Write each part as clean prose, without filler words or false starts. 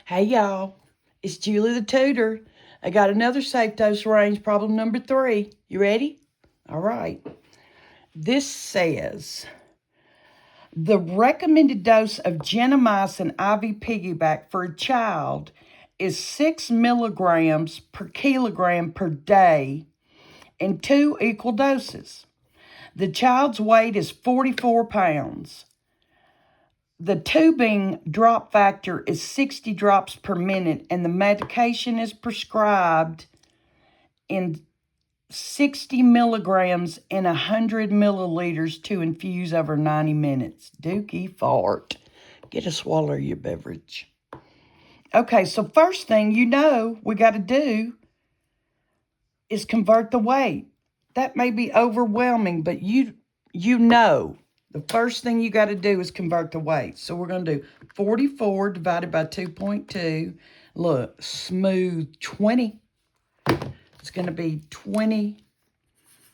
Hey y'all, it's Julie the Tutor. I got another safe dose range problem number 3. You ready? All right. This says the recommended dose of gentamicin IV piggyback for a child is 6 milligrams per kilogram per day in 2 equal doses. The child's weight is 44 pounds. The tubing drop factor is 60 drops per minute, and the medication is prescribed in 60 milligrams in 100 milliliters to infuse over 90 minutes. Dookie fart. Get a swallow of your beverage. Okay, so first thing we got to do is convert the weight. That may be overwhelming, but the first thing you got to do is convert the weight. So we're going to do 44 divided by 2.2. Look, smooth 20. It's going to be 20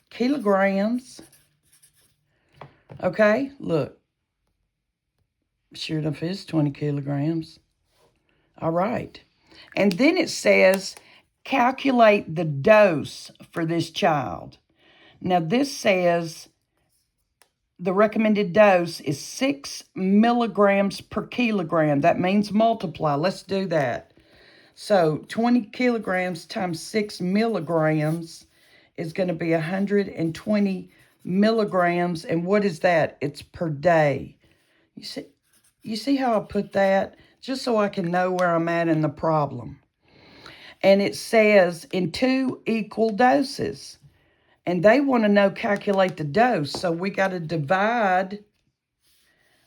kilograms. Okay, look. Sure enough, it's 20 kilograms. All right. And then it says, calculate the dose for this child. Now, this says the recommended dose is 6 milligrams per kilogram. That means multiply. Let's do that. So 20 kilograms times 6 milligrams is going to be 120 milligrams. And what is that? It's per day. You see how I put that? Just so I can know where I'm at in the problem. And it says in 2 equal doses. And they want to calculate the dose. So we got to divide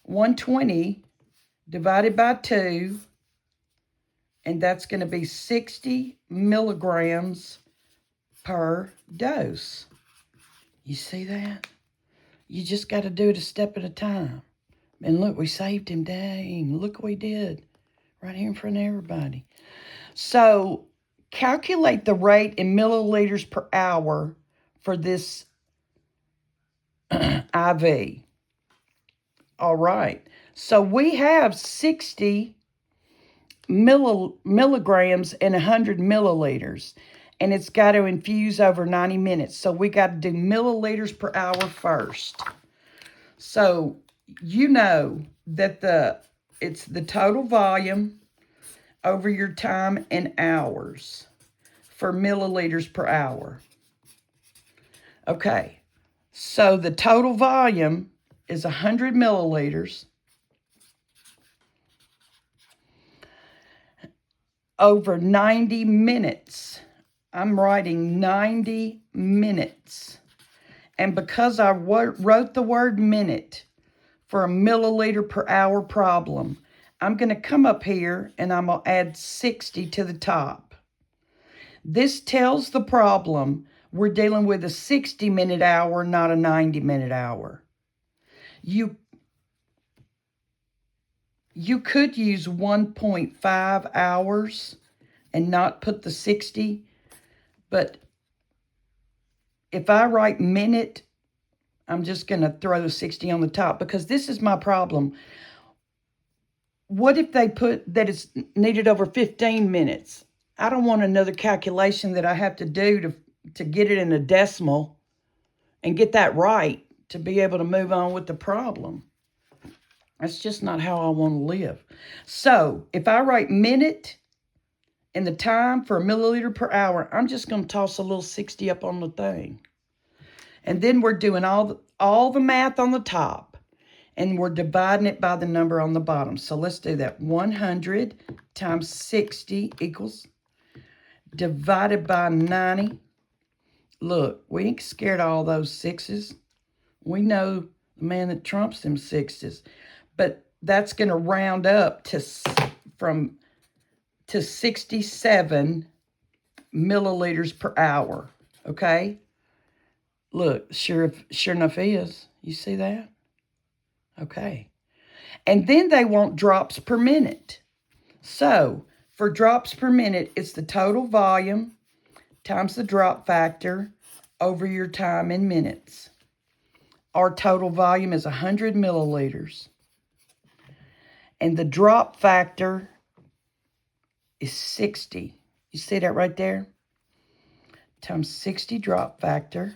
120 divided by 2. And that's going to be 60 milligrams per dose. You see that? You just got to do it a step at a time. And look, we saved him. Dang, look what we did. Right here in front of everybody. So calculate the rate in milliliters per hour for this IV. All right. So we have 60 milligrams in 100 milliliters. And it's got to infuse over 90 minutes. So we got to do milliliters per hour first. So you know that it's the total volume over your time in hours for milliliters per hour. Okay, so the total volume is 100 milliliters over 90 minutes. I'm writing 90 minutes. And because I wrote the word minute for a milliliter per hour problem, I'm going to come up here and I'm going to add 60 to the top. This tells the problem we're dealing with a 60-minute hour, not a 90-minute hour. You could use 1.5 hours and not put the 60, but if I write minute, I'm just going to throw the 60 on the top because this is my problem. What if they put that it's needed over 15 minutes? I don't want another calculation that I have to do to get it in a decimal and get that right to be able to move on with the problem. That's just not how I want to live. So if I write minute and the time for a milliliter per hour, I'm just going to toss a little 60 up on the thing. And then we're doing all the math on the top. And we're dividing it by the number on the bottom. So let's do that. 100 times 60 equals divided by 90. Look, we ain't scared of all those sixes. We know the man that trumps them sixes. But that's going to round up to 67 milliliters per hour. Okay? Look, sure enough is. You see that? Okay. And then they want drops per minute. So for drops per minute, it's the total volume times the drop factor over your time in minutes. Our total volume is 100 milliliters. And the drop factor is 60. You see that right there? Times 60 drop factor.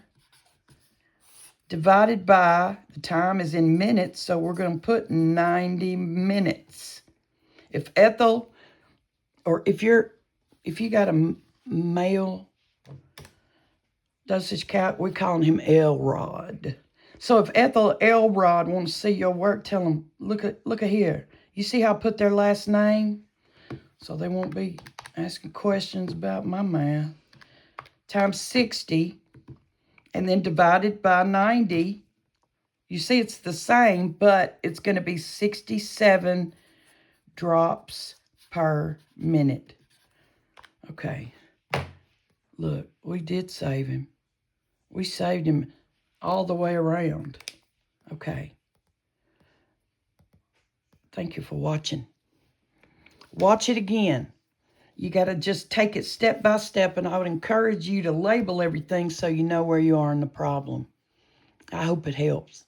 Divided by, the time is in minutes, so we're going to put 90 minutes. If Ethel, or if you got a male dosage cat, we're calling him Elrod. So if Ethel Elrod want to see your work, tell them, look at here. You see how I put their last name? So they won't be asking questions about my math. Times 60, and then divided by 90. You see it's the same, but it's going to be 67 drops per minute. Okay. Look, we did save him. We saved him all the way around. Okay. Thank you for watching. Watch it again. You got to just take it step by step, and I would encourage you to label everything so you know where you are in the problem. I hope it helps.